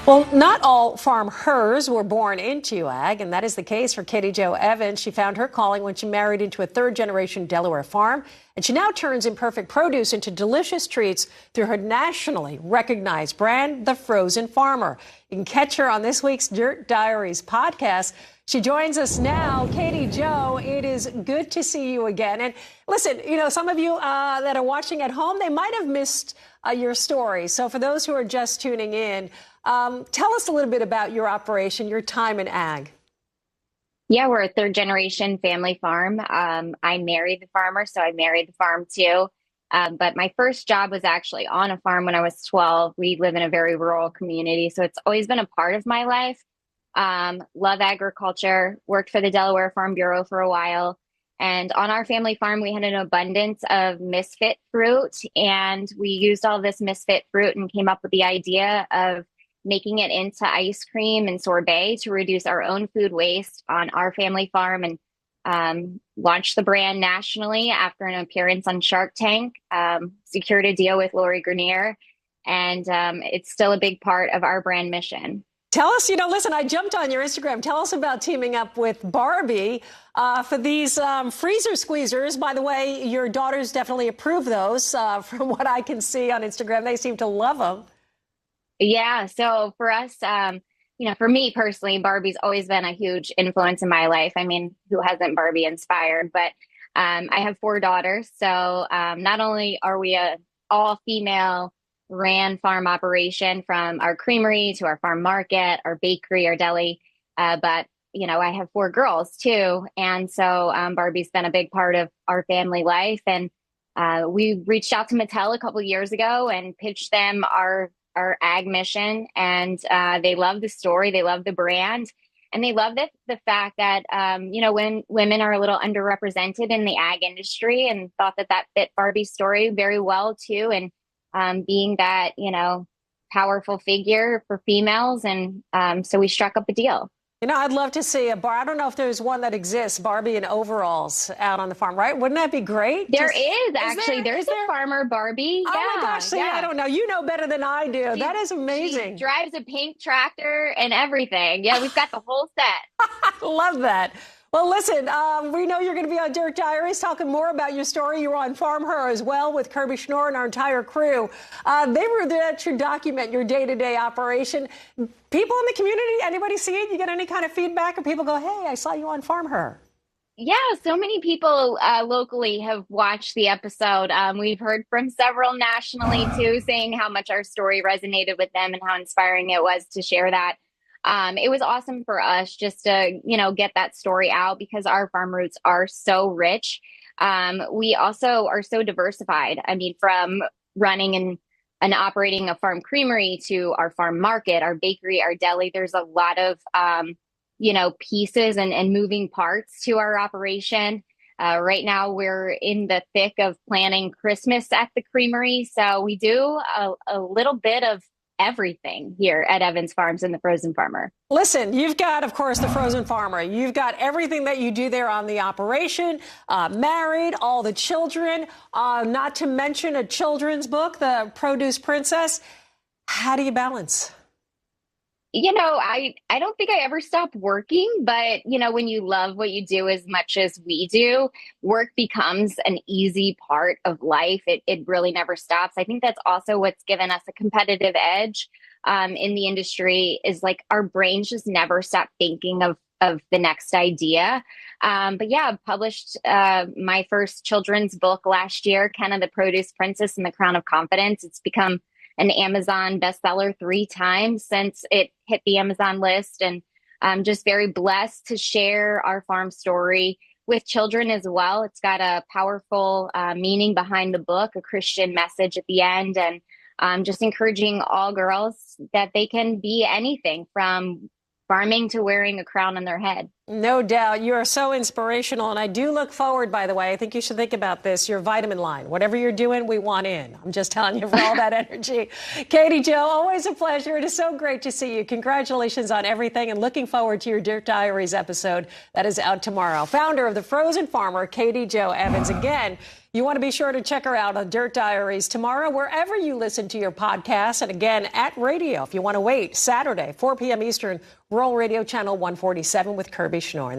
Well, not all FarmHERs were born into ag, and that is the case for Katey Jo Evans. She found her calling when she married into a third-generation Delaware farm, and she now turns imperfect produce into delicious treats through her nationally recognized brand, The Frozen Farmer. You can catch her on this week's Diaries podcast. She joins us now. Katey Jo, it is good to see you again. And listen, some of you that are watching at home, they might have missed your story. So for those who are just tuning in, tell us a little bit about your operation, your time in ag. Yeah, we're a third generation family farm. I married the farmer, so I married the farm too. But my first job was actually on a farm when I was 12. We live in a very rural community, so it's always been a part of my life. Love agriculture, worked for the Delaware Farm Bureau for a while. And on our family farm, we had an abundance of misfit fruit, and we used all this misfit fruit and came up with the idea of making it into ice cream and sorbet to reduce our own food waste on our family farm, and launched the brand nationally after an appearance on Shark Tank, secured a deal with Lori Greiner, and it's still a big part of our brand mission. Tell us, listen, I jumped on your Instagram. Tell us about teaming up with Barbie for these freezer squeezers. By the way, your daughters definitely approve those from what I can see on Instagram. They seem to love them. Yeah. So for us, for me personally, Barbie's always been a huge influence in my life. I mean, who hasn't Barbie inspired? But I have 4 daughters. So not only are we a all-female ran farm operation from our creamery to our farm market, our bakery, our deli, but I have 4 girls too. And so Barbie's been a big part of our family life. And we reached out to Mattel a couple of years ago and pitched them our ag mission, and they love the story, they love the brand, and they love the fact that when women are a little underrepresented in the ag industry, and thought that fit Barbie's story very well too, and being that powerful figure for females, and so we struck up a deal. I'd love to see a bar. I don't know if there's one that exists, Barbie in overalls out on the farm, right? Wouldn't that be great? There's a farmer Barbie. Oh my gosh, see, I don't know. You know better than I do. That is amazing. She drives a pink tractor and everything. Yeah, we've got the whole set. I love that. Well, listen, we know you're going to be on Dirt Diaries talking more about your story. You were on FarmHER as well with Kirbe Schnoor and our entire crew. They were there to document your day-to-day operation. People in the community, anybody see it? You get any kind of feedback, or people go, hey, I saw you on FarmHER? Yeah, so many people locally have watched the episode. We've heard from several nationally, too, saying how much our story resonated with them and how inspiring it was to share that. It was awesome for us just to, get that story out, because our farm roots are so rich. We also are so diversified. I mean, from running and operating a farm creamery to our farm market, our bakery, our deli, there's a lot of, pieces and moving parts to our operation. Right now, we're in the thick of planning Christmas at the creamery. So we do a little bit of everything here at Evans Farms and the Frozen Farmer. Listen, you've got, of course, the Frozen Farmer. You've got everything that you do there on the operation, married, all the children, not to mention a children's book, The Produce Princess. How do you balance? I don't think I ever stopped working, but, when you love what you do as much as we do, work becomes an easy part of life. It really never stops. I think that's also what's given us a competitive edge in the industry, is like our brains just never stop thinking of the next idea. But yeah, I published my first children's book last year, Kenna, the Produce Princess and the Crown of Confidence. It's become an Amazon bestseller 3 times since it hit the Amazon list. And I'm just very blessed to share our farm story with children as well. It's got a powerful meaning behind the book, a Christian message at the end, and just encouraging all girls that they can be anything from farming to wearing a crown on their head. No doubt. You are so inspirational. And I do look forward, by the way, I think you should think about this, your vitamin line. Whatever you're doing, we want in. I'm just telling you for all that energy. Katey Jo, always a pleasure. It is so great to see you. Congratulations on everything and looking forward to your Diaries episode that is out tomorrow. Founder of The Frozen Farmer, Katey Jo Evans. Again, you want to be sure to check her out on Diaries tomorrow, wherever you listen to your podcasts. And again, at radio, if you want to wait, Saturday, 4 p.m. Eastern, Rural Radio Channel 147 with Kirbe Schnoor.